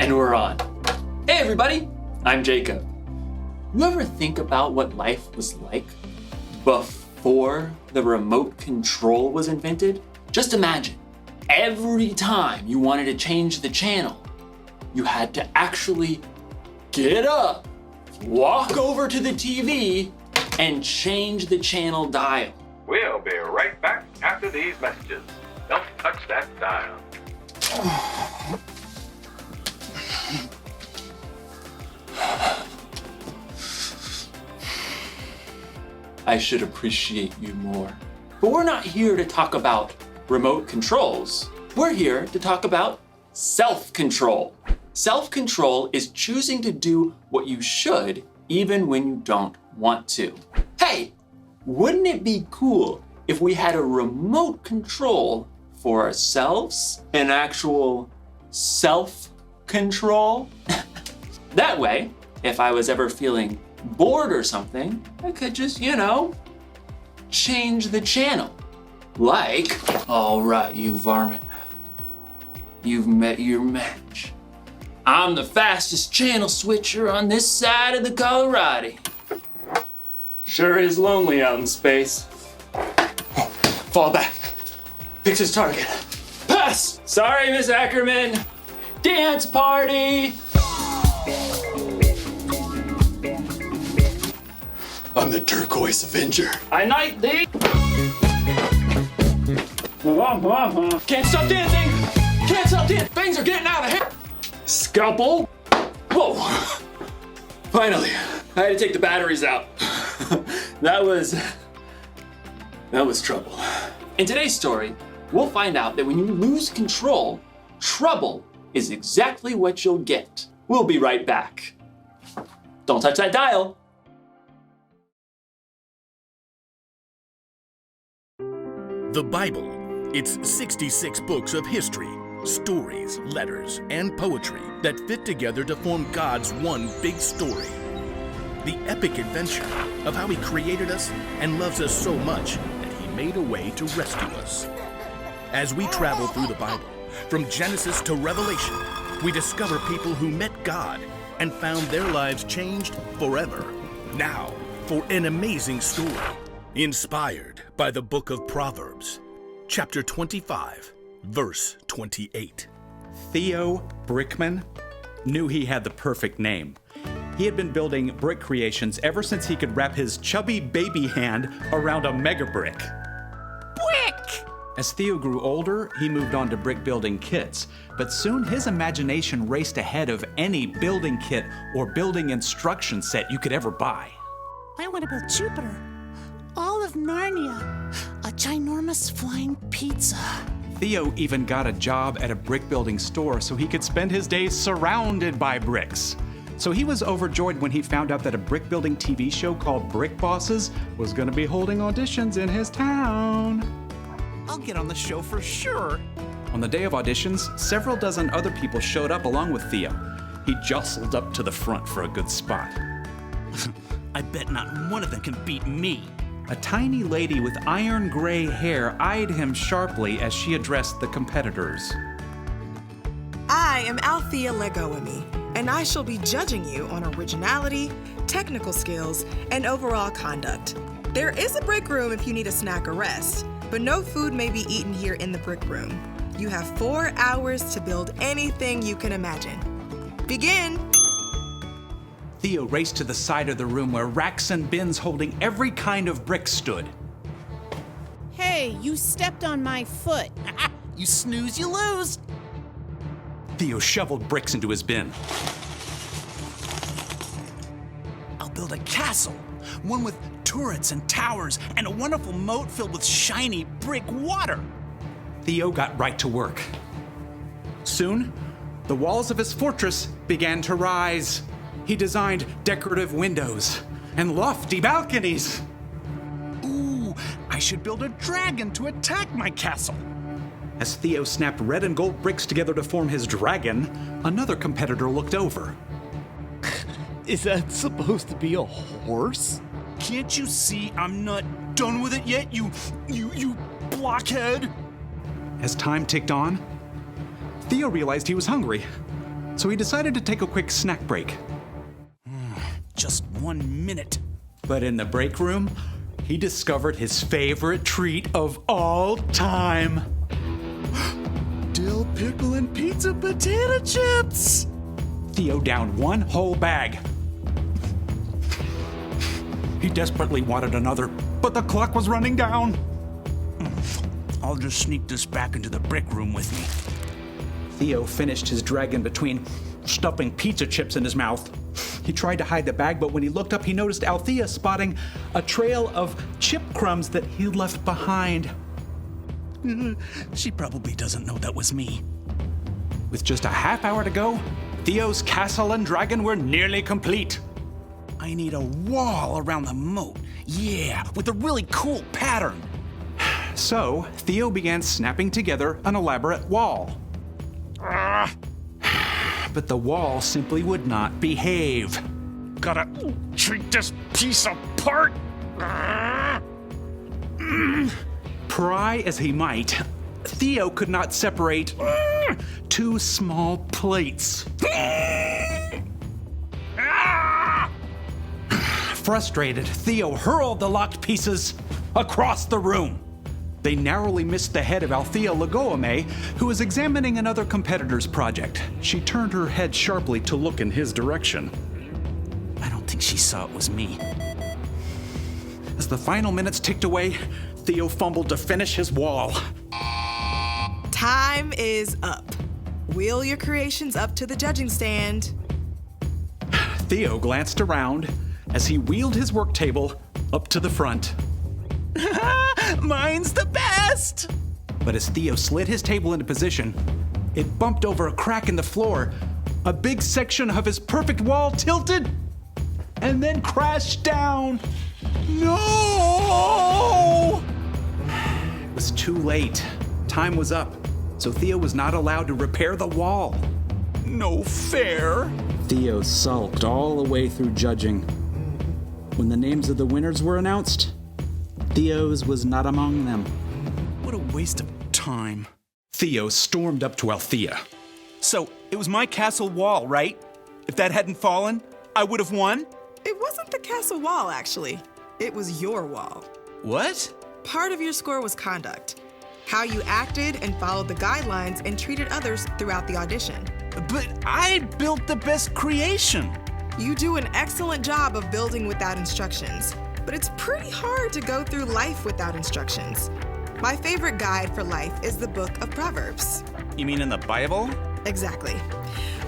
And we're on. Hey everybody, I'm Jacob. You ever think about what life was like before the remote control was invented? Just imagine, every time you wanted to change the channel, you had to actually get up, walk over to the TV, and change the channel dial. We'll be right back after these messages. Don't touch that dial. I should appreciate you more. But we're not here to talk about remote controls. We're here to talk about self-control. Self-control is choosing to do what you should even when you don't want to. Hey, wouldn't it be cool if we had a remote control for ourselves? An actual self-control? That way, if I was ever feeling bored or something, I could just, change the channel. Like, all right, you varmint. You've met your match. I'm the fastest channel switcher on this side of the Colorado. Sure is lonely out in space. Fall back. Picks his target. Pass! Sorry, Miss Ackerman. Dance party! I'm the Turquoise Avenger. I knight thee! Can't stop dancing! Can't stop dancing! Things are getting out of hand! Scalpel! Whoa! Finally, I had to take the batteries out. That was trouble. In today's story, we'll find out that when you lose control, trouble is exactly what you'll get. We'll be right back. Don't touch that dial. The Bible. It's 66 books of history, stories, letters, and poetry that fit together to form God's one big story. The epic adventure of how He created us and loves us so much that He made a way to rescue us. As we travel through the Bible, from Genesis to Revelation, we discover people who met God and found their lives changed forever. Now, for an amazing story, inspired by the book of Proverbs, chapter 25, verse 28. Theo Brickman knew he had the perfect name. He had been building brick creations ever since he could wrap his chubby baby hand around a mega brick. Brick! As Theo grew older, he moved on to brick building kits, but soon his imagination raced ahead of any building kit or building instruction set you could ever buy. I want to build Jupiter, all of Narnia, a ginormous flying pizza. Theo even got a job at a brick building store so he could spend his days surrounded by bricks. So he was overjoyed when he found out that a brick building TV show called Brick Bosses was going to be holding auditions in his town. I'll get on the show for sure. On the day of auditions, several dozen other people showed up along with Theo. He jostled up to the front for a good spot. I bet not one of them can beat me. A tiny lady with iron gray hair eyed him sharply as she addressed the competitors. I am Althea Legoami, and I shall be judging you on originality, technical skills, and overall conduct. There is a break room if you need a snack or rest, but no food may be eaten here in the brick room. You have 4 hours to build anything you can imagine. Begin! Theo raced to the side of the room where racks and bins holding every kind of brick stood. Hey, you stepped on my foot. You snooze, you lose. Theo shoveled bricks into his bin. I'll build a castle, one with turrets and towers and a wonderful moat filled with shiny brick water. Theo got right to work. Soon, the walls of his fortress began to rise. He designed decorative windows and lofty balconies. Ooh, I should build a dragon to attack my castle. As Theo snapped red and gold bricks together to form his dragon, another competitor looked over. Is that supposed to be a horse? Can't you see I'm not done with it yet, you blockhead? As time ticked on, Theo realized he was hungry. so he decided to take a quick snack break. Just 1 minute. But in the break room, he discovered his favorite treat of all time. Dill pickle and pizza potato chips. Theo downed one whole bag. He desperately wanted another, but the clock was running down. I'll just sneak this back into the brick room with me. Theo finished his dragon between stuffing pizza chips in his mouth. He tried to hide the bag, but when he looked up, he noticed Althea spotting a trail of chip crumbs that he left behind. She probably doesn't know that was me. With just a half hour to go, Theo's castle and dragon were nearly complete. I need a wall around the moat. Yeah, with a really cool pattern. So, Theo began snapping together an elaborate wall. But the wall simply would not behave. Gotta treat this piece apart. Pry as he might, Theo could not separate two small plates. Frustrated, Theo hurled the locked pieces across the room. They narrowly missed the head of Althea Legoame, who was examining another competitor's project. She turned her head sharply to look in his direction. I don't think she saw it was me. As the final minutes ticked away, Theo fumbled to finish his wall. Time is up. Wheel your creations up to the judging stand. Theo glanced around as he wheeled his work table up to the front. Mine's the best! But as Theo slid his table into position, it bumped over a crack in the floor. A big section of his perfect wall tilted and then crashed down. No! It was too late. Time was up, so Theo was not allowed to repair the wall. No fair. Theo sulked all the way through judging. When the names of the winners were announced, Theo's was not among them. What a waste of time. Theo stormed up to Althea. So, it was my castle wall, right? If that hadn't fallen, I would have won? It wasn't the castle wall, actually. It was your wall. What? Part of your score was conduct. How you acted and followed the guidelines and treated others throughout the audition. But I built the best creation. You do an excellent job of building without instructions, but it's pretty hard to go through life without instructions. My favorite guide for life is the book of Proverbs. You mean in the Bible? Exactly.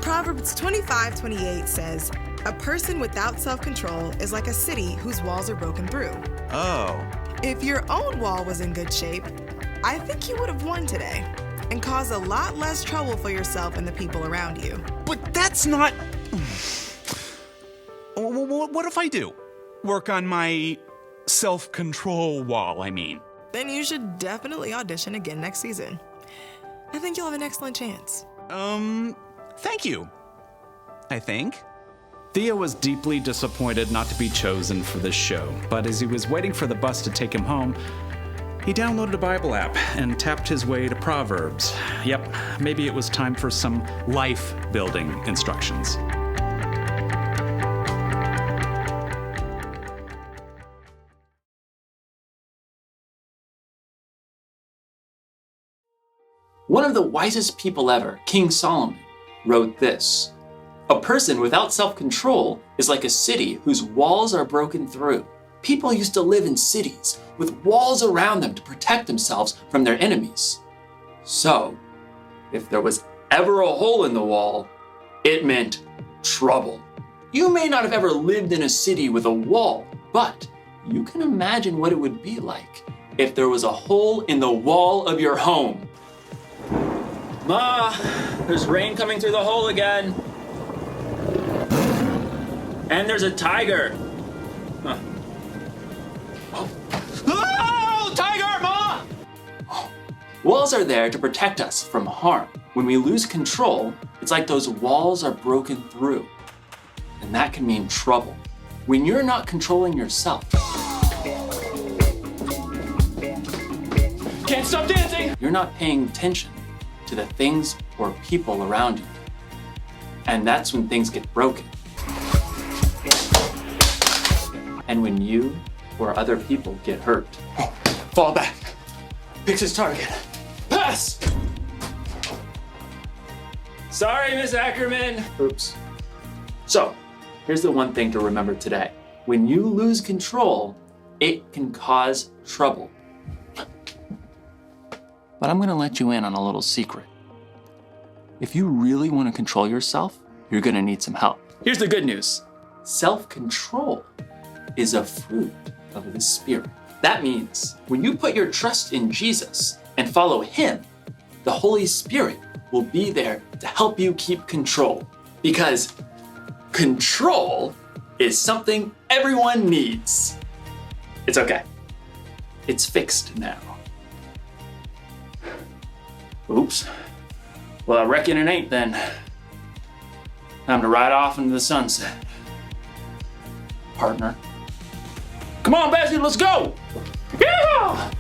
Proverbs 25:28 says, "A person without self-control is like a city whose walls are broken through." Oh. If your own wall was in good shape, I think you would have won today and caused a lot less trouble for yourself and the people around you. But that's not... What if I do? Work on my self-control wall, I mean. Then you should definitely audition again next season. I think you'll have an excellent chance. Thank you. I think. Theo was deeply disappointed not to be chosen for this show, but as he was waiting for the bus to take him home, he downloaded a Bible app and tapped his way to Proverbs. Yep, maybe it was time for some life-building instructions. One of the wisest people ever, King Solomon, wrote this: "A person without self-control is like a city whose walls are broken through." People used to live in cities with walls around them to protect themselves from their enemies. So, if there was ever a hole in the wall, it meant trouble. You may not have ever lived in a city with a wall, but you can imagine what it would be like if there was a hole in the wall of your home. Ma, there's rain coming through the hole again. And there's a tiger. Huh. Oh, tiger, Ma! Walls are there to protect us from harm. When we lose control, it's like those walls are broken through. And that can mean trouble. When you're not controlling yourself. Can't stop dancing! You're not paying attention to the things or people around you. And that's when things get broken. And when you or other people get hurt. Fall back. Picks his target. Pass! Sorry, Miss Ackerman. Oops. So, here's the one thing to remember today. When you lose control, it can cause trouble. But I'm gonna let you in on a little secret. If you really want to control yourself, you're gonna need some help. Here's the good news. Self-control is a fruit of the Spirit. That means when you put your trust in Jesus and follow Him, the Holy Spirit will be there to help you keep control. Because control is something everyone needs. It's okay. It's fixed now. Oops. Well, I reckon it ain't then. Time to ride off into the sunset. Partner. Come on, Bessie, let's go! Yeah!